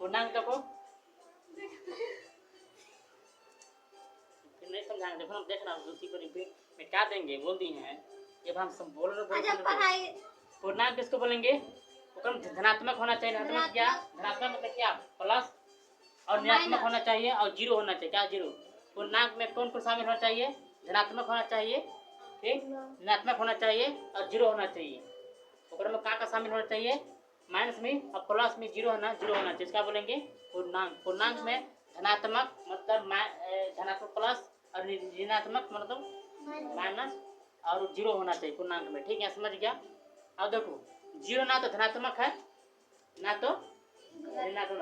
पूर्णांक देखो फिर नहीं समझाएंगे। देखो हम देखना उसी को रिपीट मिटा देंगे। बोल दिए हैं जब हम सब बोल रहे पूर्णांक किसको बोलेंगे? धनात्मक होना चाहिए। धनात्मक क्या? धनात्मक मतलब क्या? प्लस और ऋणात्मक होना चाहिए और जीरो होना चाहिए। क्या जीरो? पूर्णांक में कौन कौन शामिल होना चाहिए? धनात्मक होना चाहिए, ठीक, ऋणात्मक होना चाहिए और जीरो होना चाहिए। ऊपर में का शामिल होना चाहिए? माइनस में और प्लस में जीरो होना चाहिए। इसका बोलेंगे पूर्णांक। पूर्णांक में धनात्मक मतलब धनात्मक प्लस और ऋणात्मक मतलब माइनस और जीरो होना चाहिए पूर्णांक में, ठीक है? समझ गया? अब देखो जीरो ना तो धनात्मक है ना तो ऋणात्मक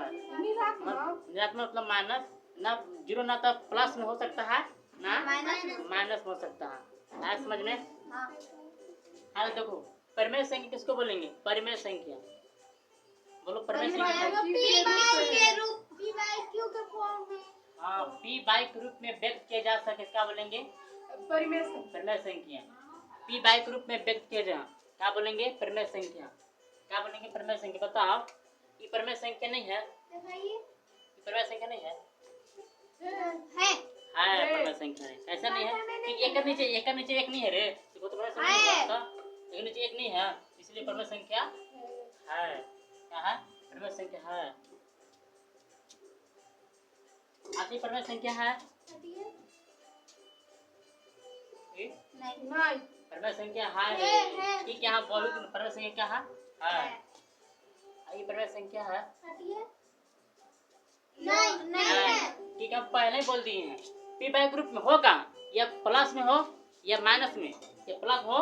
मतलब माइनस। ना जीरो ना तो प्लस में हो सकता है ना माइनस हो सकता है। आया समझ में? हाँ देखो परिमेय संख्या किसको बोलेंगे? परिमेय संख्या बोलो। परिमेय संख्या हाँ पी बाई के रूप में व्यक्त किया जा सके क्या बोलेंगे? परिमेय संख्या। पी बाई के रूप में व्यक्त किया जा क्या बोलेंगे? परिमेय संख्या। क्या बोलेंगे? परिमेय संख्या। बताओ ये परिमेय संख्या नहीं है? ये परिमेय संख्या नहीं है? है परिमेय संख्या है। ऐसा नहीं है कि एक नीचे एक नहीं है रे, देखो तो परिमेय संख्या एक नीचे एक नहीं है, इसलिए परिमेय संख्या है। क्या है? परिमेय संख्या है। आती परिमेय संख्या है नहीं। परिमेय संख्या है ठीक है। हाँ बोलो तुम परिमेय संख्या क्या है? ये परिमेय संख्या है नहीं। ठीक है पहले ही बोल दिए हैं पी बाई ग्रुप में होगा या प्लस में हो या माइनस में, या प्लस हो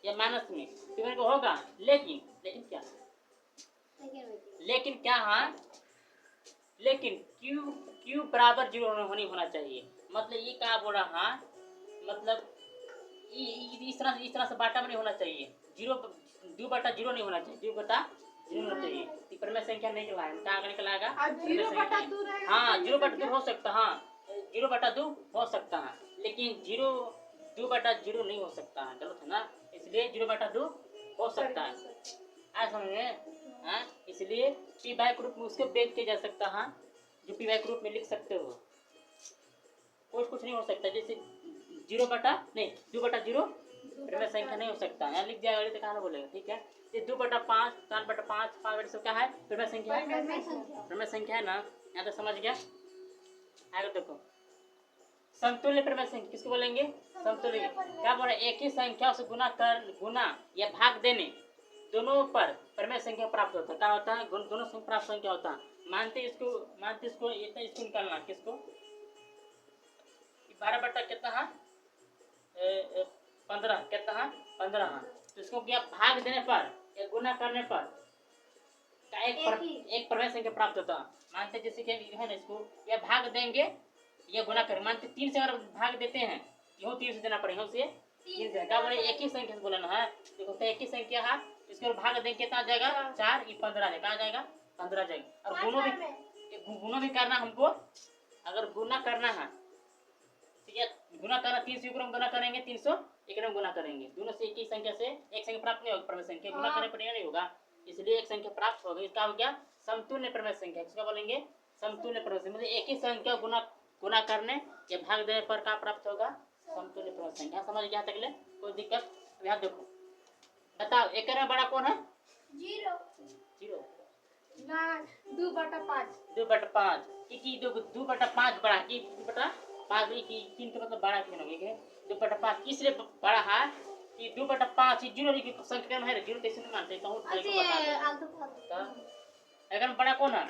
या माइनस में पी बाई को होगा। लेकिन क्या? लेकिन क्या? हाँ लेकिन क्यू बराबर जीरो होना चाहिए। मतलब ये क्या बोल रहा है? मतलब इस तरह से बाटा में नहीं होना चाहिए। जीरो 2/0 नहीं होना चाहिए। 2/0 होना चाहिए। परिमेय संख्या नहीं कहलाएगा। क्या निकलाएगा? हाँ 0/2 हो सकता। हाँ 0/2 हो सकता है लेकिन 2/0 नहीं हो सकता है। गलत है ना? इसलिए 0/2 हो सकता है। आज समझ में? हाँ इसलिए पी बाई के रूप में उसके व्यक्त किया जा सकता है जो पी बाई के रूप में लिख सकते हो। कुछ नहीं हो सकता। जैसे 2/0 परिमेय संख्या नहीं हो सकता। यहाँ लिख दिया तो कहाँ बोलेगा? ठीक है ये 2/5 4/5 5 क्या है? परिमेय संख्या है। परिमेय संख्या है ना? यहाँ तो समझ गया। आगे देखो समतुल्य परिमेय संख्या किसको बोलेंगे? समतुल्य। क्या बोल रहे? एक ही संख्या से गुना या भाग देने दोनों पर परिमेय संख्या प्राप्त होता है। क्या होता है? दोनों संख्या प्राप्त संख्या होता है। मानते इसको इसको निकालना किसको? 12 कितना है? 15 कितना है? 15 है। तो इसको क्या भाग देने पर या गुना करने पर एक परिमेय संख्या प्राप्त होता है। मानते जैसे कि है ना इसको या भाग देंगे या गुना करें। मानते 3 से अगर भाग देते हैं यूँ 3 से देना पड़ेगा उसे 3 से। क्या बोले? एक ही संख्या से बोलना है। देखो तो एक ही संख्या है इसको भाग देंगे कितना आ जाएगा? 4 ये 15 जाएगा। आ जाएगा 15 जाएगा। और गुना भी करना हमको। अगर गुना करना है ठीक है गुना करना 3 से गुना करेंगे 300 एक गुना करेंगे। दोनों से एक ही संख्या से एक संख्या प्राप्त नहीं होगा। परिमेय संख्या गुना करने पर नहीं होगा इसलिए एक संख्या प्राप्त होगी। इसका हो गया समतुल्य परिमेय संख्या। किसका बोलेंगे? समतुल्य परिमेय संख्या। मतलब एक ही संख्या गुना करने या भाग देने पर क्या प्राप्त होगा? समतुल्य परिमेय संख्या। समझ गया तक ले? कोई दिक्कत? यहाँ देखो बताओ एक में बड़ा कौन है? जीरो ना 2/5 क्योंकि 2/5 बड़ा की 2/5 3 का मतलब बड़ा क्यों होगा? 2/5 इसलिए बड़ा है कि 2/5 जीरो की संख्या में है। जीरो कैसे मानते हैं? अगर बड़ा कौन है?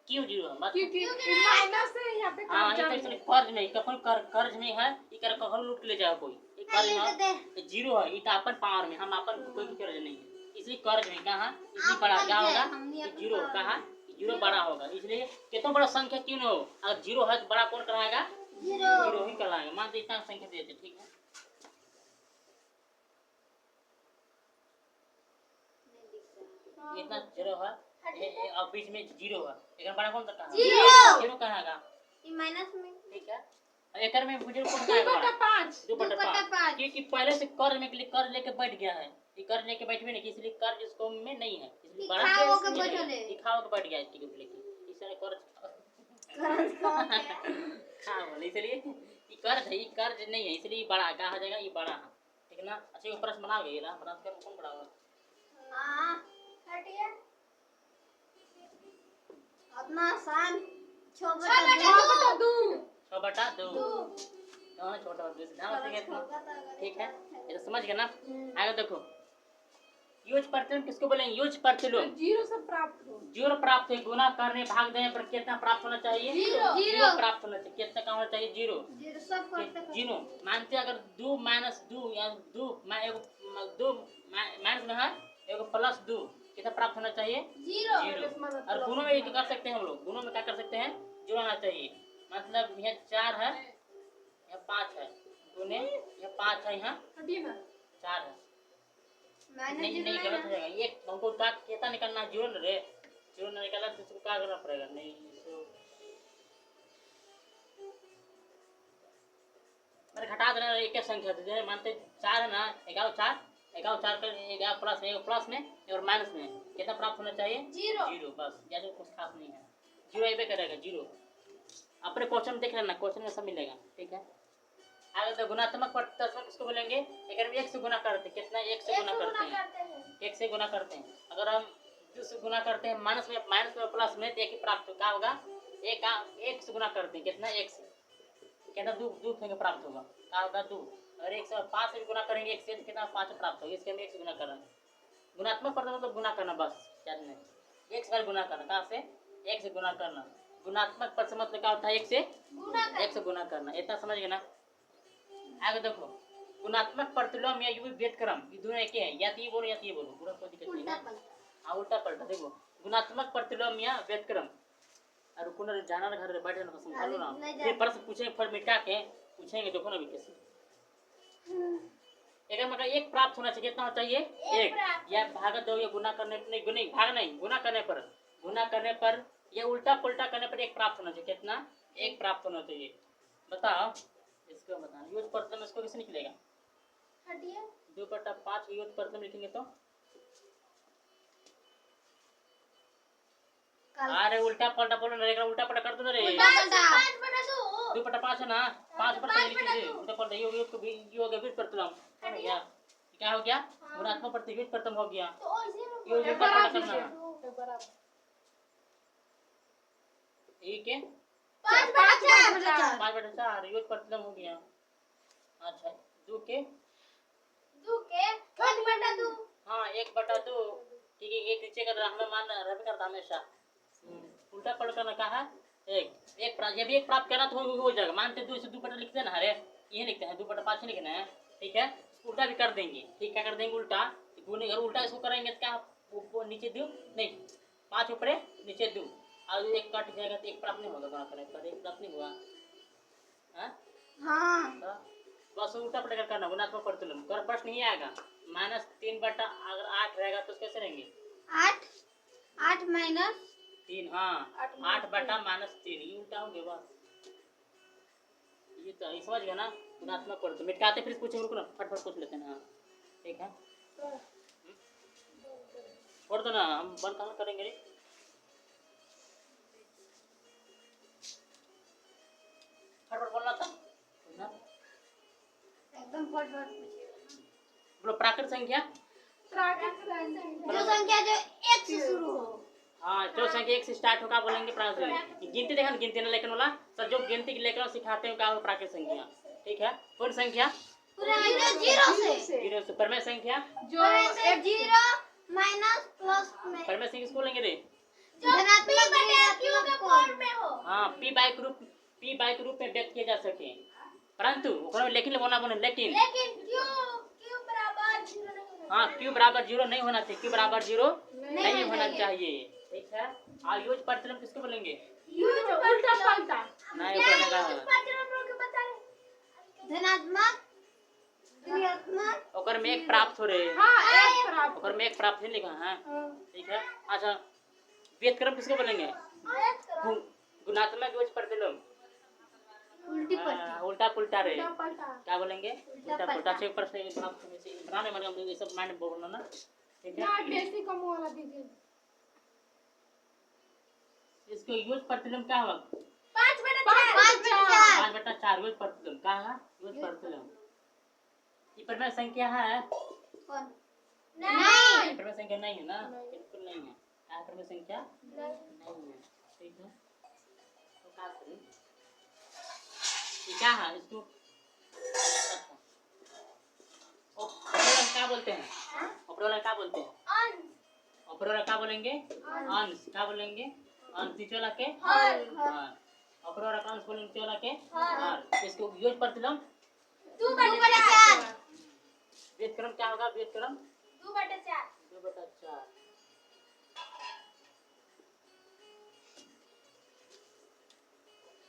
क्यों जीरो है? क्योंकि माइनस है यहाँ पे। हाँ ये तो कर्ज नहीं कर्ज नहीं है। ये कर कहो लूट के ले जाओ कोई कर्ज है। जीरो है ये तो अपन पावर में हम अपन कोई कर्ज नहीं है इसलिए कर्ज में कहा इसलिए बड़ा क्या होगा? जीरो कहा जीरो बड़ा होगा। इसलिए कितना बड़ा संख्या क्यों न हो अगर जीरो है तो बड़ा कौन कराएगा? जीरो ही कराएगा। मान इतना संख्या दे देते ठीक है। इतना जीरो है और बीच में जीरो है लेकिन बड़ा कौन सा? जीरो कहागा माइनस में। ठीक है एक में बुजुर्ग कौन सा? 2/5 क्योंकि पहले से कर्ज में कर्ज लेके बैठ गया है। ये कर्ज लेके बैठे नहीं इसलिए कर्ज इसको में नहीं है इसलिए बड़ा दिखाओ के बैठ गया इसके लेके बेचारे कर्ज कर्ज हाँ बोले इसलिए ये कर्ज है, ये कर्ज नहीं है, इसलिए ये बड़ा कहा जाएगा, ये बड़ा है, ठीक है ना। अच्छा ये प्रश्न बनाओगे ये ना, बना कर कौन बड़ा होगा। हाँ हटिए अपना आसान 6/2 6/2 हाँ, छोटा ध्यान से ठीक है, ये तो समझ गए ना। आगे देखो यूज प्रतिलोम किसको बोलेंगे, यूज प्रतिलोम। जीरो से प्राप्त हो जीरो प्राप्त है, गुना करने भाग देने पर कितना प्राप्त होना चाहिए, जीरो प्राप्त होना चाहिए। कितना का होना चाहिए, जीरो। जीरो सब करते जीरो मानते अगर 2 - 2 या 2 माइनस में है, एगो प्लस 2 कितना प्राप्त होना चाहिए, जीरो जीरो। और गुणों में क्या कर सकते हैं हम लोग, गुणों में क्या कर सकते हैं, जीरो आना चाहिए। मतलब यहाँ 4 है, यहाँ 5 है, गुने यहाँ 5 है, यहाँ हटिए ना 4 है। मैंने नहीं जीरो नहीं गलत हो जाएगा, एक हमको का कितना निकालना है, जीरो रे, जीरो ना निकाला तो इसको क्या करना पड़ेगा, नहीं इसको मैंने घटा देना। एक क्या संख्या जैसे मानते 4 है ना, 11 4 11 4 कर 11 प्लस में, 1 प्लस में और माइनस में कितना प्राप्त होना चाहिए, जीरो जीरो। बस ज्यादा कुछ खास नहीं है, जीरो ये करेगा, जीरो। अपने क्वेश्चन देख लेना, क्वेश्चन में सब मिलेगा, ठीक है। आगे तो गुणात्मक प्रतिलोम किसको बोलेंगे, अगर हम 1 से गुना करते हैं, कितना 1 से गुना करते हैं, 1 से गुना करते हैं। अगर हम 2 से गुना करते हैं माइनस में प्लस में, तो एक ही प्राप्त क्या होगा, 1 से गुना करते हैं, कितना 1 से कितना 2 से प्राप्त होगा, क्या होगा 2। और 1 से 5 से भी गुना करेंगे 1 से, तो कितना 5 प्राप्त होगा, इसके हम 1 से गुना कर रहे हैं। गुणात्मक प्रतिलोम मतलब गुना करना, बस याद नहीं, 1 से गुना करना, कहाँ से 1 से गुना करना। गुणात्मक प्रतिलोम मतलब क्या होता है, 1 से गुना करना, इतना समझ गए ना। आगे देखो गुणात्मक प्रतिलोम या युवी व्यतक्रम, ये दोनों एक ही है, या तो ये बोलो या तो ये बोलो, पूरा कोई दिक्कत नहीं है। हाँ उल्टा पलटा देखो, गुणात्मक प्रतिलोम या व्यतक्रम। और कुन जाना ना घर में बैठे ना समझा लो ना, फिर प्रश्न पूछेंगे, फिर मिटा के पूछेंगे, देखो ना भी कैसे। एक मतलब 1 प्राप्त होना चाहिए, कितना होना चाहिए, 1 या भाग दो, या गुना करने नहीं, भाग नहीं, गुना करने पर या उल्टा पुल्टा करने पर 1 प्राप्त होना चाहिए, कितना 1 प्राप्त होना चाहिए। बताओ इसको बताना, यूज प्रतिलोम इसको कैसे निकलेगा, हटिए 2/5 यूज प्रतिलोम लिखेंगे तो, अरे उल्टा पलटा बोलो ना, उल्टा पलटा कर दो ना रे, 2/5 है ना, 5 पर लिखिए, उल्टा पलटा ये हो गया यूज प्रतिलोम, हो गया क्या हो गया, गुणात्मक प्रतिलोम हो गया, ये उल्टा पलटा करना, ठीक है 5/4 यूज प्रतिलोम हो गया। अच्छा 2 के हाँ 1/2, ठीक है, एक नीचे कर हमें मान रवि करता हमेशा, उल्टा पलट करना कहा एक जब एक प्राप्त करना तो हो जाएगा। मानते 2 से 2 लिखते हैं ना, अरे ये लिखते हैं 2/5 लिखना है, ठीक है, उल्टा भी कर देंगे, ठीक क्या कर देंगे उल्टा, गुने अगर उल्टा इसको करेंगे तो क्या ऊपर नीचे 2 नहीं 5 ऊपर नीचे 2 और 1 कट जाएगा तो 1 प्राप्त नहीं होगा, गुणा करने पर 1 प्राप्त नहीं हुआ, हाँ बस उल्टा पलटा करना। गुणात्मक प्रतिलोम कर प्रश्न नहीं आएगा, -3 अगर 8 रहेगा तो कैसे रहेंगे, 8 माइनस 3 हाँ 8/-3, ये उल्टा हो गया बस, ये तो ये समझ गया ना। गुणात्मक प्रतिलोम मिटाते फिर पूछेंगे, रुको ना फटफट पूछ लेते हैं, हाँ ठीक है छोड़ दो ना, हम बंद कहाँ करेंगे रे, फटफट बोलना था एकदम फटफट बोलो। प्राकृत संख्या जो संख्या जो 1 से शुरू हो, हाँ जो संख्या 1 से स्टार्ट होगा बोलेंगे प्राकृत। गिनती देखा ना, गिनती ना लेकिन वाला सर जो गिनती के लेकर सिखाते हैं क्या प्राकृत संख्या, ठीक है। पूर्ण संख्या जीरो से 0 से, परमेय संख्या जो 0 माइनस प्लस में परमेय संख्या किसको बोलेंगे रे, धनात्मक क्यू के फॉर्म में हो, हाँ पी बाई के रूप में व्यक्त किया जा सके, परंतु लेकिन बोलना बोले लेकिन क्यू बराबर 0 नहीं होना, हाँ q बराबर 0 नहीं होना चाहिए, q बराबर 0 नहीं होना चाहिए, ठीक है। और यूज प्रतिलोम किसको बोलेंगे, यूज उल्टा पलटा नहीं बोलेगा, धनात्मक ऋणात्मक ओकर में 1 प्राप्त हो रहे, हाँ 1 प्राप्त ओकर में 1 प्राप्त नहीं लिखा है, ठीक है। अच्छा व्यतक्रम किसको बोलेंगे, गुणात्मक यूज प्रतिलोम उल्टी पलटी उल्टा पुल्टा रे, उल्टा पलटा क्या बोलेंगे, उल्टा पुल्टा से ऊपर से बनाने में ये सब माइंड बोलना ना, ठीक है। ना टेस्टी कम वाला दीजिए, इस इसको यूज प्रतिलोम क्या होगा? 5/4 5/4 यूज प्रतिलोम क्या है? यूज प्रतिलोम। ये परिमेय संख्या है? नहीं। ये परिमेय संख्या नहीं है ना? बिल्कुल नहीं है। क्या परिमेय संख्या? नहीं है। ठीक है, तो क्या करें? ये क्या है? इसको ऑपरेटर क्या बोलते हैं? ऑपरेटर क्या बोलते हैं? ऑपरेटर क्या बोलेंगे? अंश। क्या बोलेंगे? अंश नीचे वाला के हर। ऑपरेटर का अंश बोलेंगे नीचे वाला के हर। इसको योग प्रतिलोम 2/4 व्युत्क्रम क्या होगा? व्युत्क्रम 2/4 2/4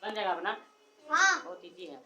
बन जाएगा अपना। हाँ। बहुत इजी है।